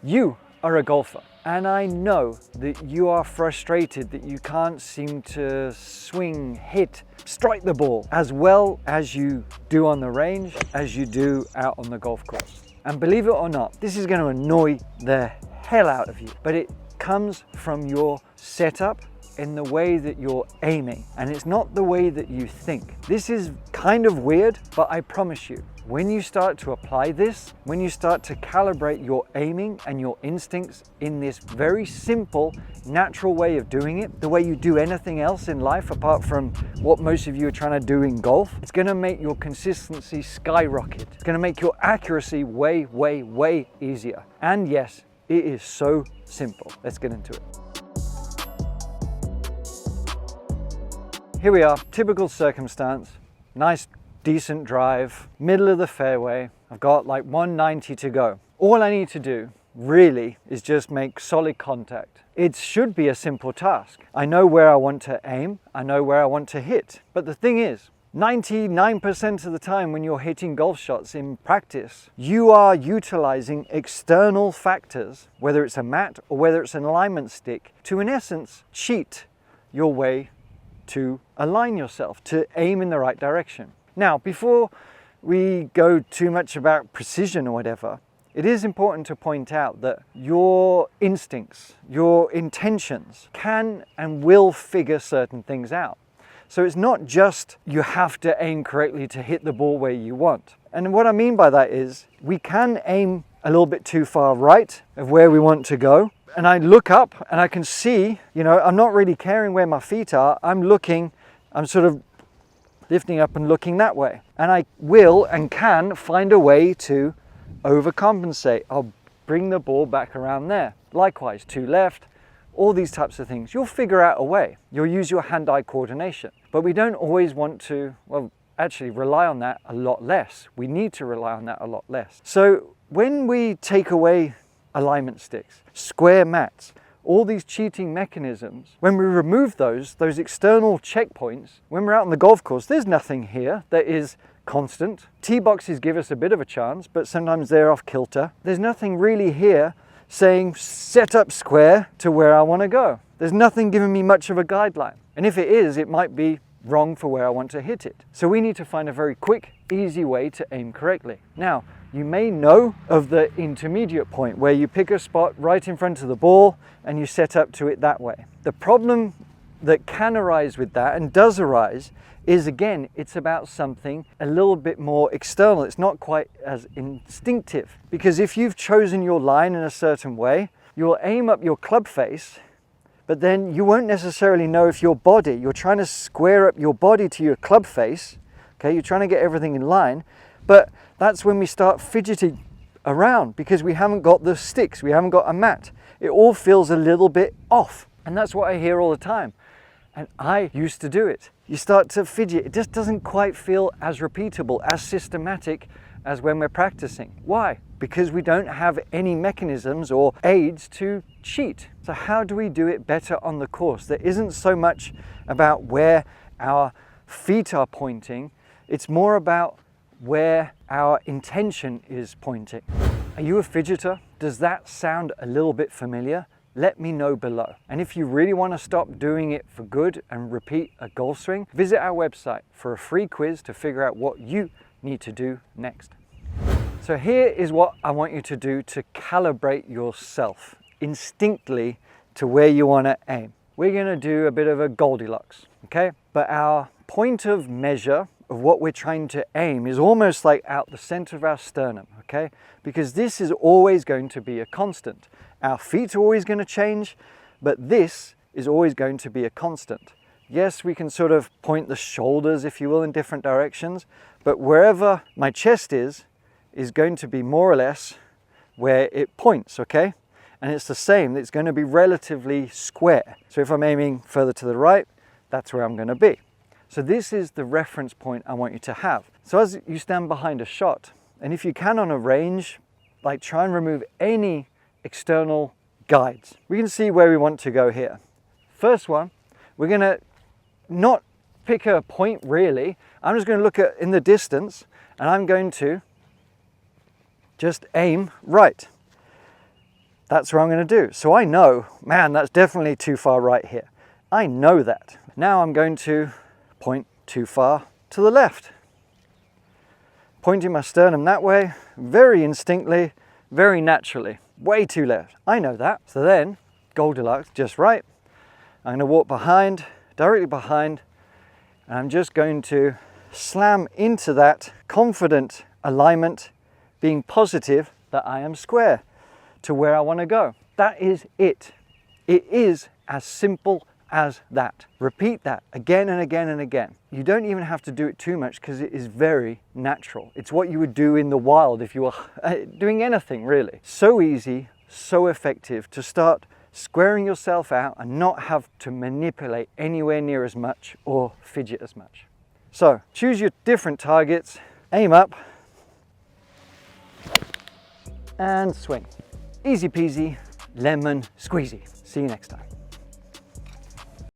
You are a golfer, and I know that you are frustrated that you can't seem to swing, hit, strike the ball as well as you do on the range, as you do out on the golf course. And believe it or not, this is going to annoy the hell out of you, but it comes from your setup in the way that you're aiming, and it's not the way that you think. This is kind of weird, but I promise you, when you start to apply this, when you start to calibrate your aiming and your instincts in this very simple, natural way of doing it, the way you do anything else in life apart from what most of you are trying to do in golf, it's going to make your consistency skyrocket. It's going to make your accuracy way, way, way easier. And yes, it is so simple. Let's get into it. Here we are, typical circumstance, nice decent drive, middle of the fairway. I've got like 190 to go. All I need to do really is just make solid contact. It should be a simple task. I know where I want to aim, I know where I want to hit. But the thing is, 99% of the time when you're hitting golf shots in practice, you are utilizing external factors, whether it's a mat or whether it's an alignment stick, to in essence cheat your way to align yourself, to aim in the right direction. Now, before we go too much about precision or whatever, it is important to point out that your instincts, your intentions can and will figure certain things out. So it's not just you have to aim correctly to hit the ball where you want. And what I mean by that is we can aim a little bit too far right of where we want to go. And I look up and I can see, I'm not really caring where my feet are. I'm sort of lifting up and looking that way. And I will and can find a way to overcompensate. I'll bring the ball back around there. Likewise, to left, all these types of things. You'll figure out a way. You'll use your hand-eye coordination. But we don't always want to, actually rely on that a lot less. We need to rely on that a lot less. So when we take away alignment sticks, square mats, all these cheating mechanisms, when we remove those external checkpoints, when we're out on the golf course, there's nothing here that is constant. Tee boxes give us a bit of a chance, but sometimes they're off kilter. There's nothing really here saying set up square to where I want to go. There's nothing giving me much of a guideline. And if it is, it might be wrong for where I want to hit it. So we need to find a very quick, easy way to aim correctly. Now, you may know of the intermediate point where you pick a spot right in front of the ball and you set up to it that way. The problem that can arise with that, and does arise, is again, it's about something a little bit more external. It's not quite as instinctive. Because if you've chosen your line in a certain way, you'll aim up your club face, but then you won't necessarily know if you're trying to square up your body to your club face, okay, you're trying to get everything in line, but that's when we start fidgeting around because we haven't got the sticks, we haven't got a mat. It all feels a little bit off. And that's what I hear all the time. And I used to do it. You start to fidget. It just doesn't quite feel as repeatable, as systematic as when we're practicing. Why? Because we don't have any mechanisms or aids to cheat. So how do we do it better on the course? There isn't so much about where our feet are pointing. It's more about where our intention is pointing. Are you a fidgeter? Does that sound a little bit familiar? Let me know below. And if you really want to stop doing it for good and repeat a golf swing, visit our website for a free quiz to figure out what you need to do next. So here is what I want you to do to calibrate yourself instinctively to where you want to aim. We're going to do a bit of a Goldilocks, okay? But our point of measure of what we're trying to aim is almost like out the center of our sternum, okay? Because this is always going to be a constant. Our feet are always going to change, but this is always going to be a constant. Yes, we can sort of point the shoulders, if you will, in different directions, but wherever my chest is going to be more or less where it points, okay? And it's the same, it's going to be relatively square. So if I'm aiming further to the right, that's where I'm going to be. So this is the reference point I want you to have. So as you stand behind a shot, and if you can on a range, like try and remove any external guides. We can see where we want to go here. First one, we're going to not pick a point really. I'm just going to look at in the distance and I'm going to just aim right. that's what I'm going to do. So I know, man, that's definitely too far right here. I know that. Now I'm going to point too far to the left. Pointing my sternum that way, very instinctively, very naturally. Way too left. I know that. So then, Goldilocks, just right. I'm going to walk behind, directly behind, and I'm just going to slam into that confident alignment, being positive that I am square to where I want to go. That is it. It is as simple as that. Repeat that again and again and again. You don't even have to do it too much because it is very natural. It's what you would do in the wild if you were doing anything really. So easy, so effective to start squaring yourself out and not have to manipulate anywhere near as much or fidget as much. So choose your different targets, aim up and swing. Easy peasy, lemon squeezy. See you next time.